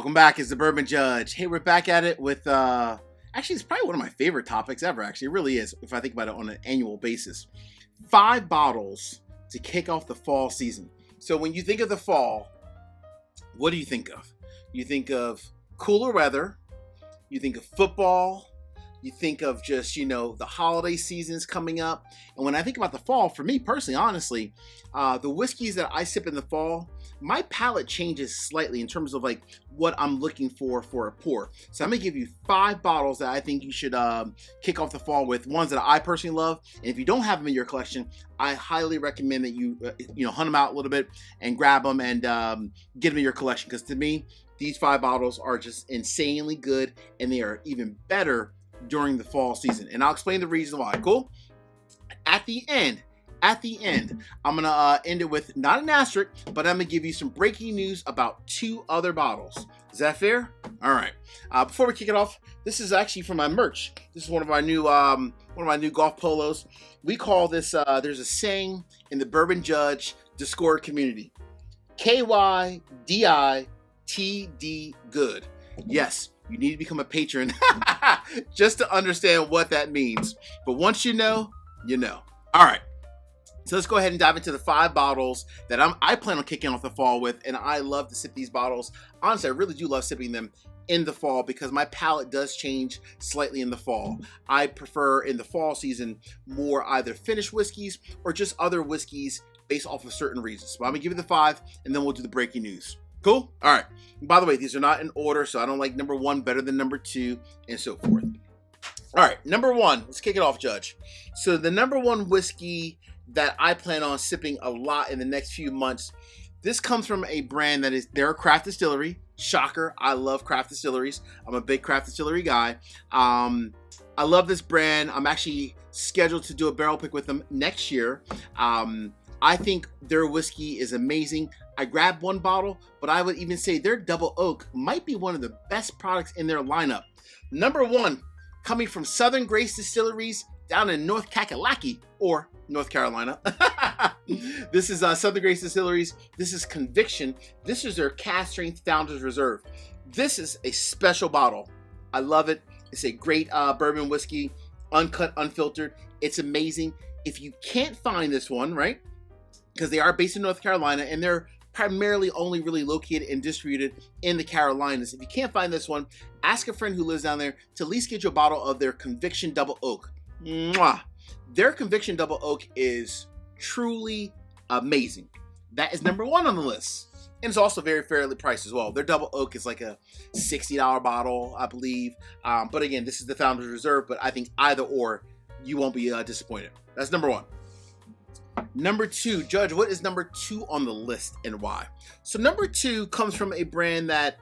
Welcome back. It's the Bourbon Judge. Hey, we're back at it with, actually, it's probably one of my favorite topics ever, actually. It really is, if I think about it on an annual basis. 5 bottles to kick off the fall season. So when you think of the fall, what do you think of? You think of cooler weather. You think of football. You think of just, the holiday seasons coming up. And when I think about the fall, for me personally, honestly, the whiskeys that I sip in the fall, my palate changes slightly in terms of like what I'm looking for a pour. So I'm gonna give you 5 bottles that I think you should kick off the fall with, ones that I personally love. And if you don't have them in your collection, I highly recommend that you hunt them out a little bit and grab them and get them in your collection. Because to me, these 5 bottles are just insanely good, and they are even better during the fall season. And I'll explain the reason why. Cool? At the end, I'm going to end it with not an asterisk, but I'm going to give you some breaking news about 2 other bottles. Is that fair? All right. Before we kick it off, this is actually from my merch. This is one of my new golf polos. We call this, there's a saying in the Bourbon Judge Discord community. KYDITD good. Yes, you need to become a patron just to understand what that means. But once you know, you know. All right. So let's go ahead and dive into the 5 bottles that I plan on kicking off the fall with. And I love to sip these bottles. Honestly, I really do love sipping them in the fall because my palate does change slightly in the fall. I prefer in the fall season more either finished whiskeys or just other whiskeys based off of certain reasons. So I'm going to give you the 5 and then we'll do the breaking news. Cool? All right. And by the way, these are not in order, so I don't like number 1 better than number 2 and so forth. All right. Number 1. Let's kick it off, Judge. So the number 1 whiskey that I plan on sipping a lot in the next few months, this comes from a brand that they're a craft distillery. Shocker. I love craft distilleries. I'm a big craft distillery guy. I love this brand. I'm actually scheduled to do a barrel pick with them next year. I think their whiskey is amazing. I grabbed 1 bottle, but I would even say their double oak might be one of the best products in their lineup. Number 1, coming from Southern Grace Distilleries down in North Kakalaki, or North Carolina. This is Southern Grace Distilleries. This is Conviction. This is their cast strength Founders Reserve. This is a special bottle. I love it. It's a great bourbon whiskey, uncut, unfiltered. It's amazing. If you can't find this one, right? Because they are based in North Carolina and they're primarily only really located and distributed in the Carolinas. If you can't find this one, ask a friend who lives down there to at least get you a bottle of their Conviction Double Oak. Mwah! Their Conviction Double Oak is truly amazing. That is number 1 on the list. And it's also very fairly priced as well. Their Double Oak is like a $60 bottle, I believe. But again, this is the Founders Reserve, but I think either or, you won't be disappointed. That's number 1. Number 2, Judge, what is number 2 on the list and why? So number 2 comes from a brand that,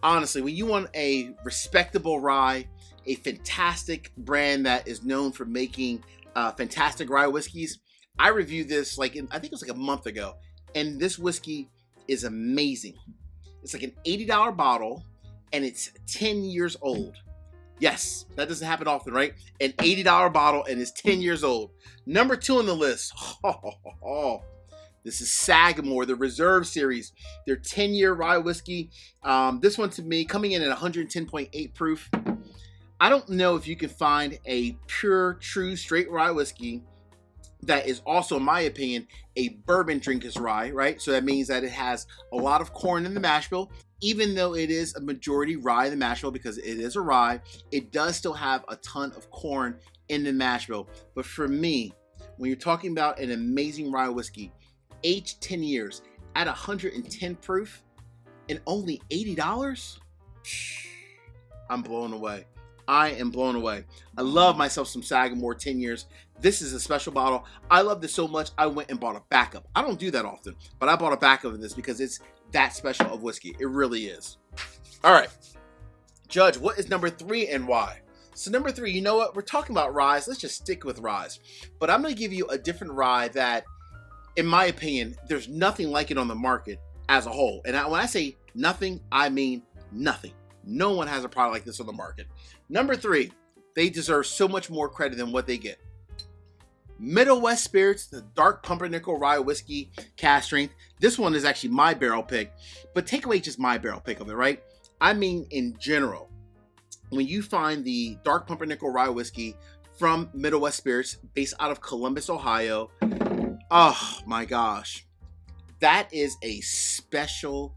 honestly, when you want a respectable rye, a fantastic brand that is known for making fantastic rye whiskeys, I reviewed this I think it was like a month ago, and this whiskey is amazing. It's like an $80 bottle, and it's 10 years old. Yes, that doesn't happen often, right? An $80 bottle and it's 10 years old. Number 2 on the list. This is Sagamore, the Reserve Series. Their 10-year rye whiskey. This one to me, coming in at 110.8 proof. I don't know if you can find a pure, true, straight rye whiskey that is also, in my opinion, a bourbon drinker's rye, right? So that means that it has a lot of corn in the mash bill. Even though it is a majority rye in the mash bill, because it is a rye, it does still have a ton of corn in the mash bill. But for me, when you're talking about an amazing rye whiskey, aged 10 years at 110 proof and only $80, I'm blown away. I am blown away. I love myself some Sagamore 10 years. This is a special bottle. I love this so much, I went and bought a backup. I don't do that often, but I bought a backup of this because it's that special of whiskey. It really is. All right. Judge, what is number 3 and why? So number 3, you know what? We're talking about ryes. Let's just stick with ryes. But I'm going to give you a different rye that, in my opinion, there's nothing like it on the market as a whole. And when I say nothing, I mean nothing. No one has a product like this on the market. Number 3, they deserve so much more credit than what they get. Middle West Spirits, the dark pumpernickel rye whiskey, cast strength. This one is actually my barrel pick, but take away just my barrel pick of it, right? I mean in general. When you find the dark pumpernickel rye whiskey from Middle West Spirits, based out of Columbus, Ohio, oh my gosh, that is a special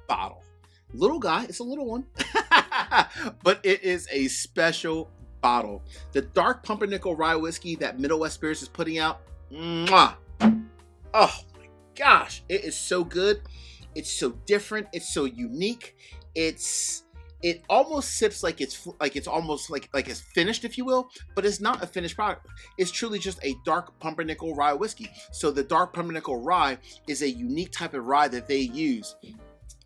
bottle. Little guy, it's a little one, but it is a special bottle. The dark pumpernickel rye whiskey that Middle West Spirits is putting out, mwah. Oh my gosh, it is so good. It's so different. It's so unique. It almost sips like it's almost like it's finished, if you will, but it's not a finished product. It's truly just a dark pumpernickel rye whiskey. So the dark pumpernickel rye is a unique type of rye that they use.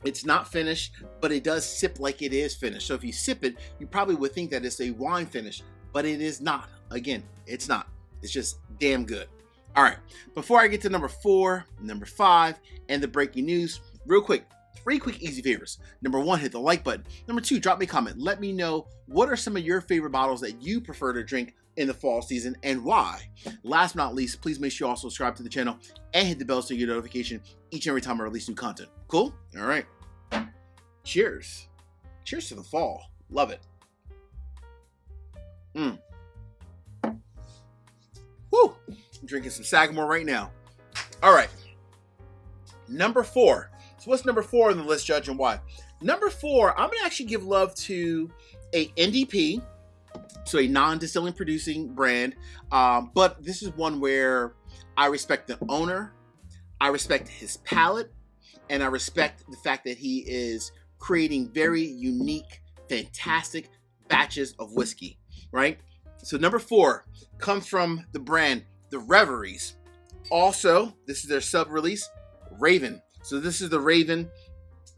It's not finished, but it does sip like it is finished. So if you sip it, you probably would think that it's a wine finish, but it is not. Again, it's not. It's just damn good. All right, before I get to number 4, number 5, and the breaking news, real quick, 3 quick easy favors. Number 1, hit the like button. Number 2, drop me a comment. Let me know what are some of your favorite bottles that you prefer to drink in the fall season and why. Last but not least, please make sure you also subscribe to the channel and hit the bell so you get notification each and every time I release new content. Cool? All right. Cheers. Cheers to the fall. Love it. Woo! I'm drinking some Sagamore right now. All right. Number 4. So what's number 4 on the list, Judge, and why? Number 4, I'm going to actually give love to a NDP, so a non-distilling producing brand, but this is one where I respect the owner, I respect his palate, and I respect the fact that he is creating very unique, fantastic batches of whiskey, right? So number 4 comes from the brand, the Reveries. Also, this is their sub-release, Raven. So this is the Raven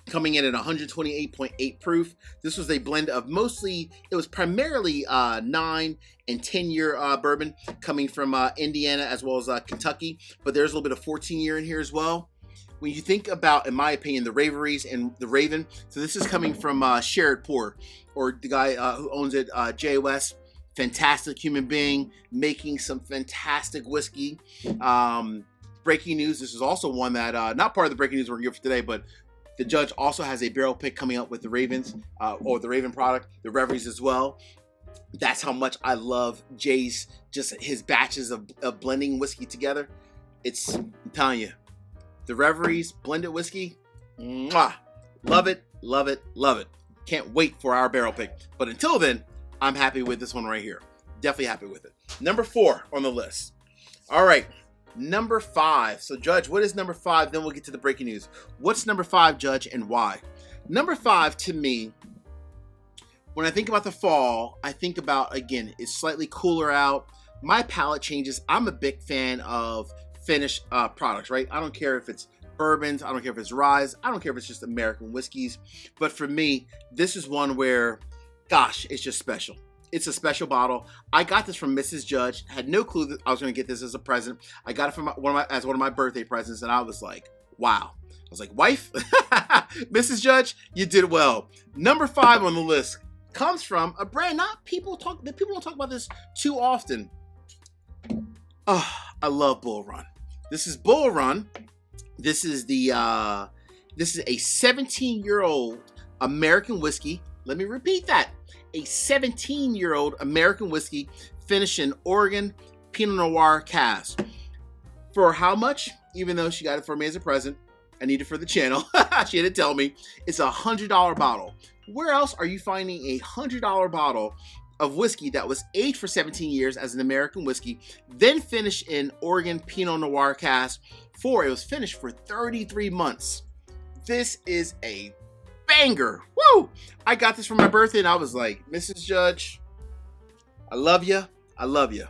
coming in at 128.8 proof. This was a blend of mostly, it was primarily 9 and 10 year bourbon coming from Indiana as well as Kentucky, but there's a little bit of 14 year in here as well. When you think about, in my opinion, the Reveries and the Raven, so this is coming from Sherrod Pour, or the guy who owns it, JOS, fantastic human being, making some fantastic whiskey. Breaking news, this is also one that, not part of the breaking news we're going to give for today, but the Judge also has a barrel pick coming up with the Ravens, or the Raven product, the Reveries as well. That's how much I love Jay's, just his batches of blending whiskey together. I'm telling you, the Reveries blended whiskey, mwah, love it, love it, love it. Can't wait for our barrel pick. But until then, I'm happy with this one right here. Definitely happy with it. Number 4 on the list. All right. Number 5. So, Judge, what is number 5? Then we'll get to the breaking news. What's number 5, Judge, and why? Number 5, to me, when I think about the fall, I think about, again, it's slightly cooler out. My palate changes. I'm a big fan of finished products, right? I don't care if it's bourbons. I don't care if it's ryes. I don't care if it's just American whiskeys. But for me, this is one where, gosh, it's just special. It's a special bottle. I got this from Mrs. Judge. Had no clue that I was going to get this as a present. I got it from one of my birthday presents, and I was like, wow. I was like, wife, Mrs. Judge, you did well. Number 5 on the list comes from a brand people don't talk about this too often. Oh, I love Bull Run. This is Bull Run. This is a 17-year-old American whiskey. Let me repeat that. A 17-year-old American whiskey finished in Oregon Pinot Noir cask. For how much? Even though she got it for me as a present, I need it for the channel. She had to tell me. It's a $100 bottle. Where else are you finding a $100 bottle of whiskey that was aged for 17 years as an American whiskey, then finished in Oregon Pinot Noir cask it was finished for 33 months. This is a banger. Woo! I got this for my birthday and I was like, Mrs. Judge, I love you. I love you.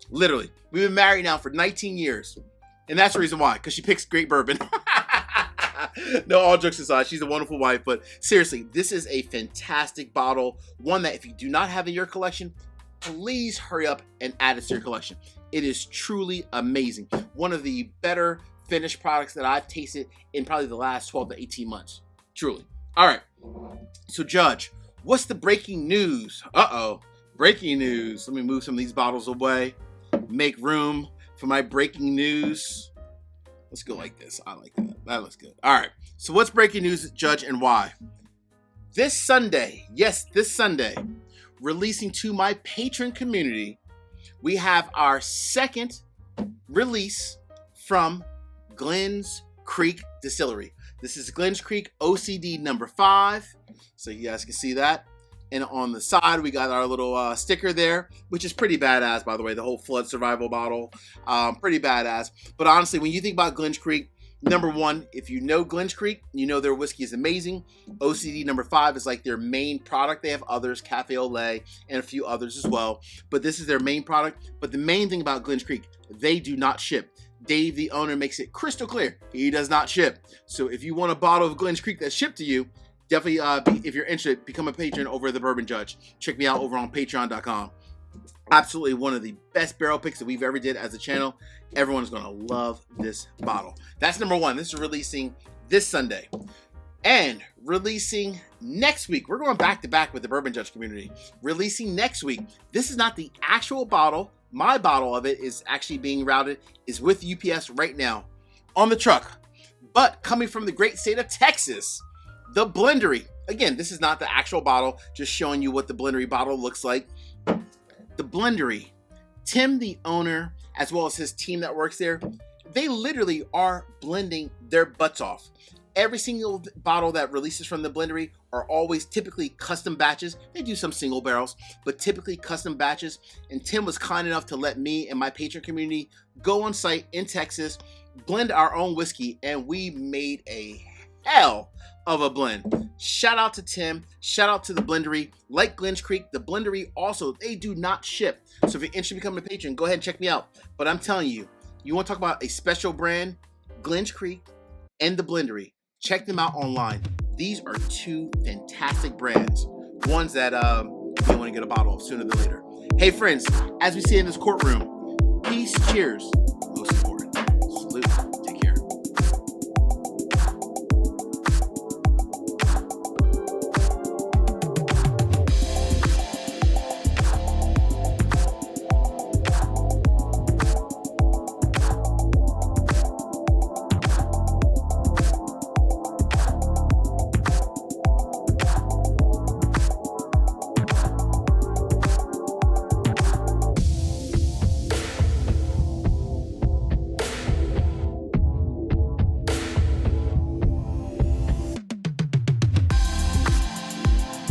Literally. We've been married now for 19 years. And that's the reason why, because she picks great bourbon. No, all jokes aside, she's a wonderful wife. But seriously, this is a fantastic bottle. One that if you do not have in your collection, please hurry up and add it to your collection. It is truly amazing. One of the better finished products that I've tasted in probably the last 12 to 18 months. Truly. All right. So, Judge, what's the breaking news? Uh-oh. Breaking news. Let me move some of these bottles away. Make room for my breaking news. Let's go like this. I like that. That looks good. All right. So what's breaking news, Judge, and why? this Sunday, yes, this Sunday, releasing to my Patron community, we have our second release from Glenn's Creek Distillery. This is Glenn's Creek OCD number 5. So you guys can see that. And on the side, we got our little sticker there, which is pretty badass, by the way. The whole flood survival bottle, pretty badass. But honestly, when you think about Glenn's Creek, number 1, if you know Glenn's Creek, you know their whiskey is amazing. OCD number 5 is like their main product. They have others, Cafe Au Lait, and a few others as well. But this is their main product. But the main thing about Glenn's Creek, they do not ship. Dave, the owner, makes it crystal clear. He does not ship. So if you want a bottle of Glenn's Creek that's shipped to you, definitely, if you're interested, become a patron over at The Bourbon Judge. Check me out over on patreon.com. Absolutely one of the best barrel picks that we've ever did as a channel. Everyone's going to love this bottle. That's number 1. This is releasing this Sunday. And releasing next week, we're going back to back with the Bourbon Judge community. Releasing next week, this is not the actual bottle. My bottle of it is actually being routed, is with UPS right now on the truck. But coming from the great state of Texas, the Blendery. Again, this is not the actual bottle, just showing you what the Blendery bottle looks like. The Blendery, Tim, the owner, as well as his team that works there, they literally are blending their butts off. Every single bottle that releases from the Blendery are always typically custom batches. They do some single barrels, but typically custom batches. And Tim was kind enough to let me and my patron community go on site in Texas, blend our own whiskey, and we made a hell of a blend. Shout out to Tim. Shout out to the Blendery. Like Glenn's Creek, the Blendery also, they do not ship. So if you're interested in becoming a patron, go ahead and check me out. But I'm telling you, you want to talk about a special brand, Glenn's Creek and the Blendery. Check them out online. These are 2 fantastic brands. Ones that you want to get a bottle of sooner than later. Hey friends, as we see in this courtroom, peace, cheers,